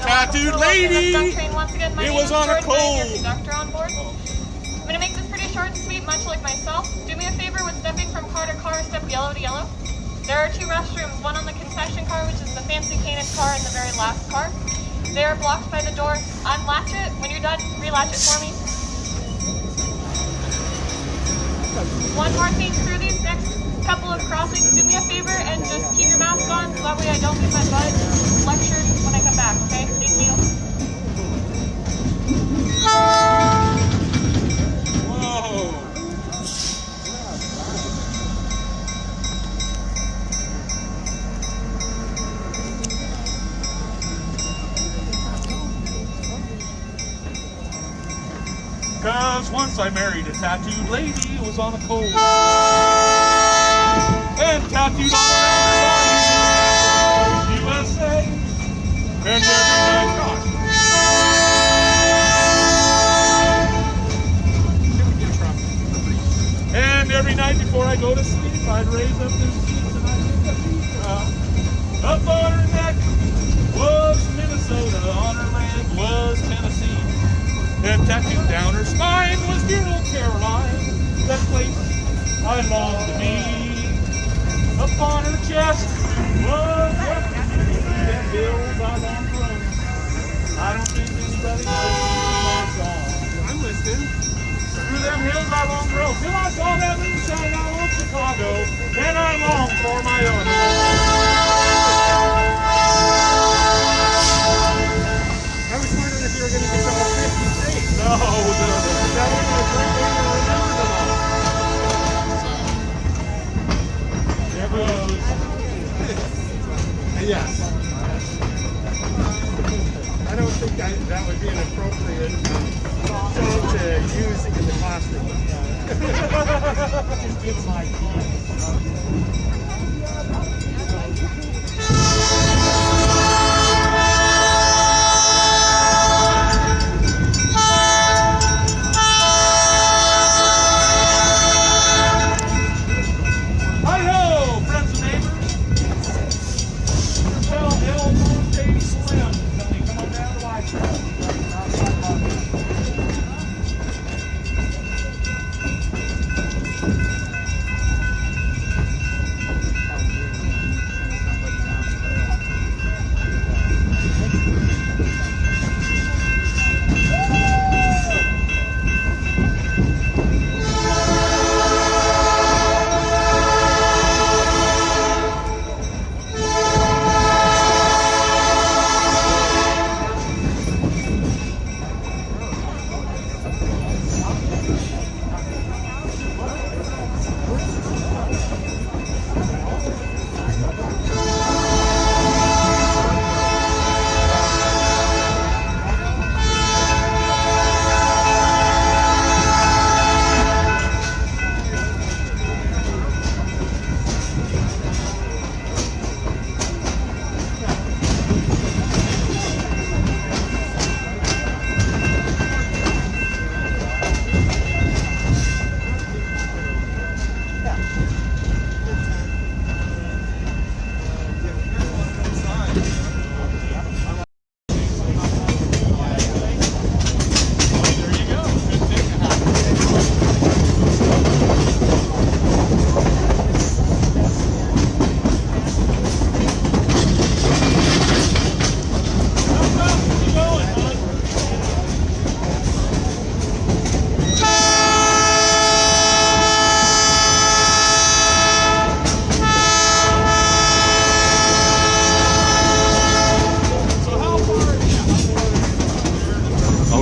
tattooed lady. It was on a cold. Conductor on board. I'm going to make this pretty short and sweet, much like myself. Do me a favor with stepping from car to car, step yellow to yellow. There are 2 restrooms, one on the concession car, which is the fancy painted car, and the very last car. They are blocked by the door. Unlatch it. When you're done, relatch it for me. One more thing through these next couple of crossings, do me a favor and just keep your mask on so that way I don't get my butt lectured when I come back, okay? Thank you. Whoa. Cause once I married a tattooed lady, it was on a cold. And tattooed all around her body, USA. And every night, and every night before I go to sleep, I'd raise up this sheet and I'd get the feet up on her neck was Minnesota, on her leg was Tennessee. And tattooed down her spine was dear old Caroline, that place I longed to be. Up on her chest was them hills I long to run. I don't think anybody knows my song. I'm listening. Through them hills I long to roam, till I saw that moonshine out of Chicago, and I long for my own. I was wondering if you were going to get the whole 50 states. No, that wasn't a great way to remember them all. There goes. Yes. I don't think that would be an appropriate song to use in the classroom. Just give them ideas.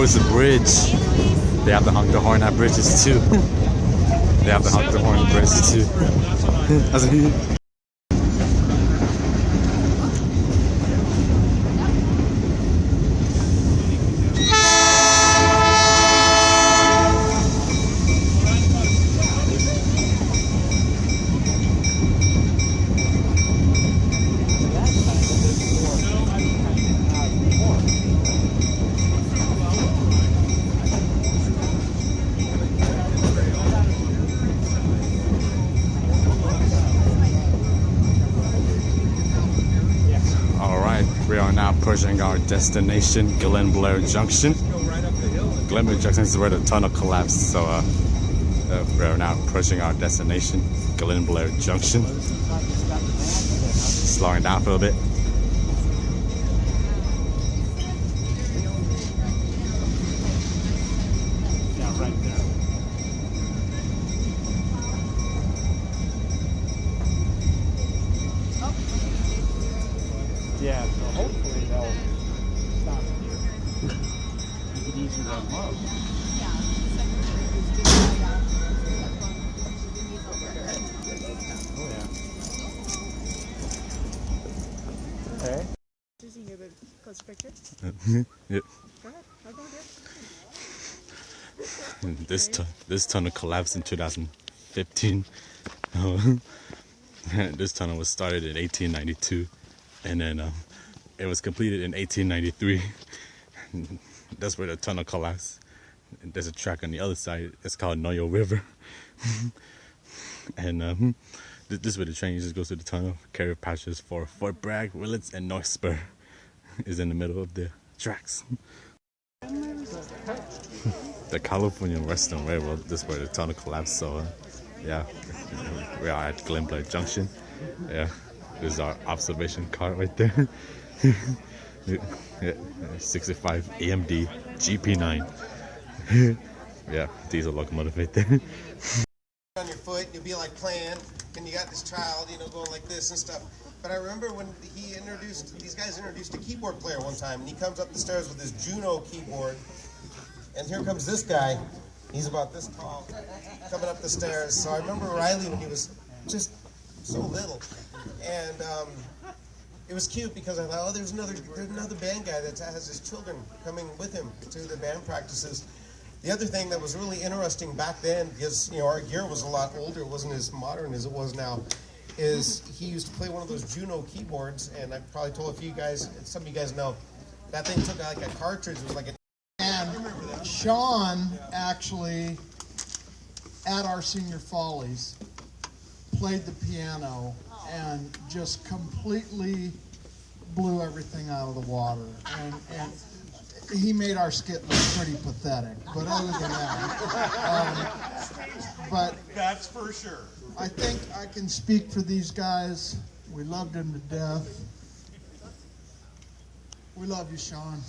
The bridge. They have the honk the horn at bridges too. They have the honk the horn at bridges too. approaching our destination, Glen Blair Junction. Glen Blair Junction is where the tunnel collapsed, so we're now approaching our destination, Glen Blair Junction. Slowing down for a bit. Yeah, right there. Yeah, so hopefully they'll stop here. Make it easier to unload. Oh yeah. Okay. Is he here to close picture? Yep. Go ahead. I'll go there. This tunnel collapsed in 2015. This tunnel was started in 1892, and then it was completed in 1893. That's where the tunnel collapsed. There's a track on the other side. It's called Noyo River. And this is where the train just goes to the tunnel. Carrier patches for Fort Bragg, Willits, and North Spur is in the middle of the tracks. The California Western Railroad, this is where the tunnel collapsed. So yeah, we are at Glen Blair Junction. Yeah, this is our observation car right there. Yeah, 65 AMD GP9. Yeah, diesel locomotive right there. On your foot, you'll be like playing, and you got this child, you know, going like this and stuff. But I remember when these guys introduced a keyboard player one time, and he comes up the stairs with this Juno keyboard, and here comes this guy. He's about this tall, coming up the stairs. So I remember Riley when he was just so little, and it was cute because I thought, oh, there's another band guy that has his children coming with him to the band practices. The other thing that was really interesting back then, because our gear was a lot older, it wasn't as modern as it was now, is he used to play one of those Juno keyboards, and I probably told a few guys, some of you guys know, that thing took like a cartridge, it was like a... And Sean actually, at our Senior Follies, played the piano and just completely blew everything out of the water. And he made our skit look pretty pathetic, but other than that, but That's for sure. I think I can speak for these guys. We loved him to death. We love you, Sean.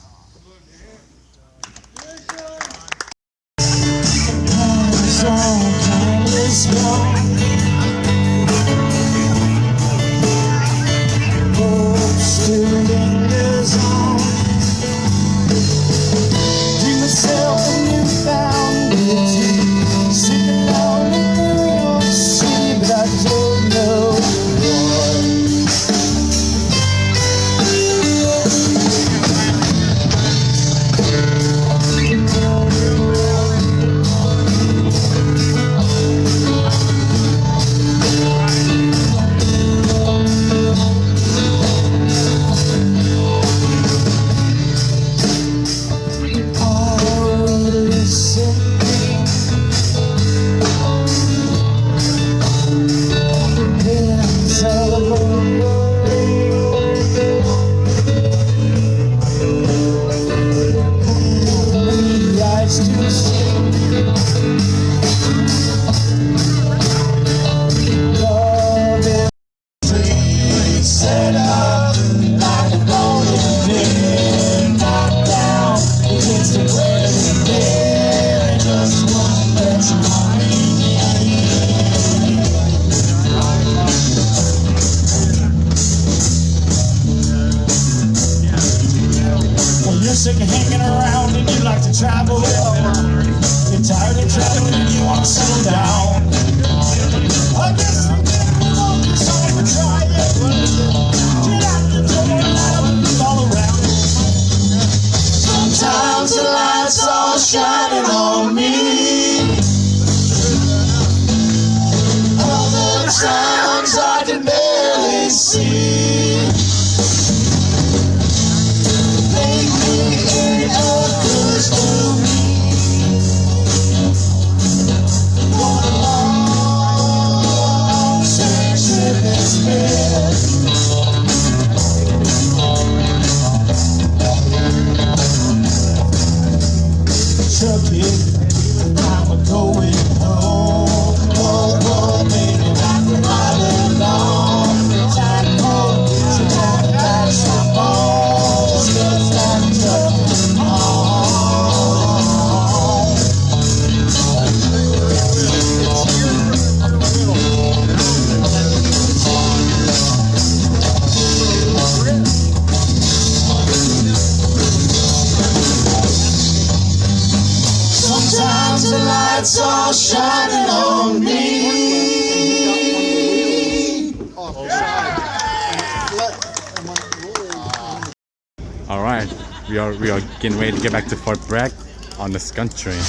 Sick of hanging around and you like to travel. You're tired of traveling and you want to settle down. I guess I'm gonna so we'll try it. Get out the door and look all around. Sometimes the lights are shining on me. Other times I can barely see. Kentucky. I'm going home, home, home, baby, not right along. Time home, so don't pass the ball. Still got Kentucky home. Sometimes the lights are shining on me. All right, we are getting ready to get back to Fort Bragg on the Skunk train.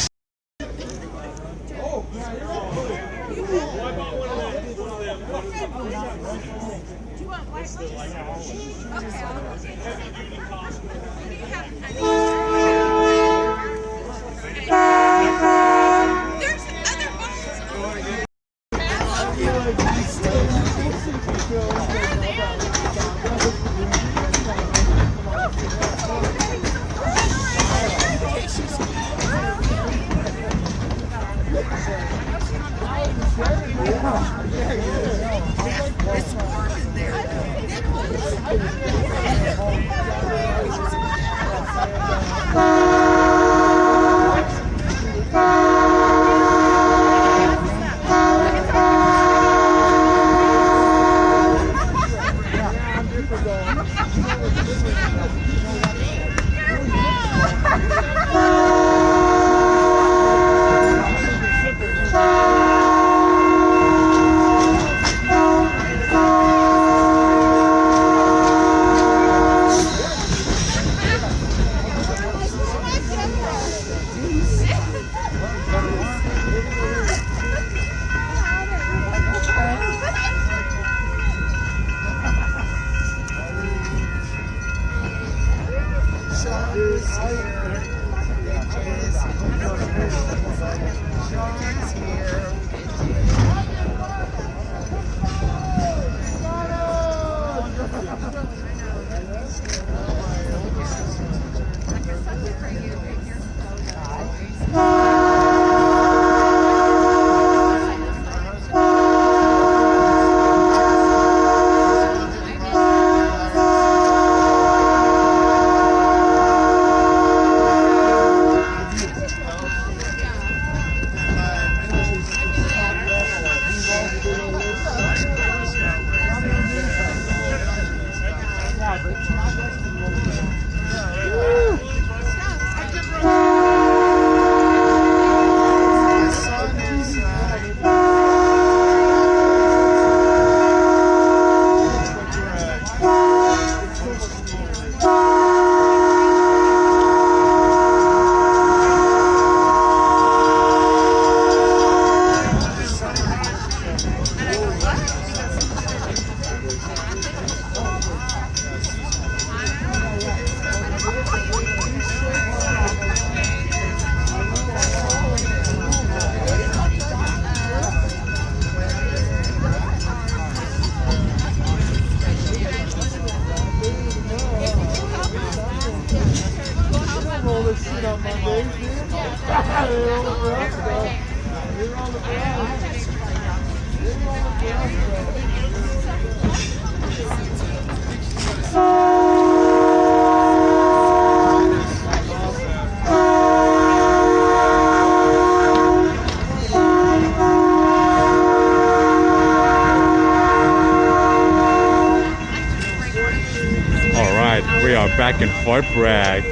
We are back in Fort Bragg.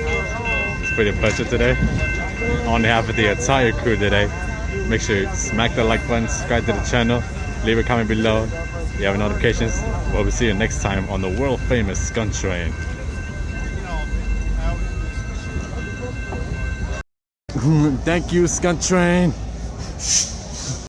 It's pretty pleasure today. On behalf of the entire crew today, make sure you smack the like button, subscribe to the channel, leave a comment below. If you have notifications, we'll see you next time on the world famous Skunk train. Thank you, Skunk train.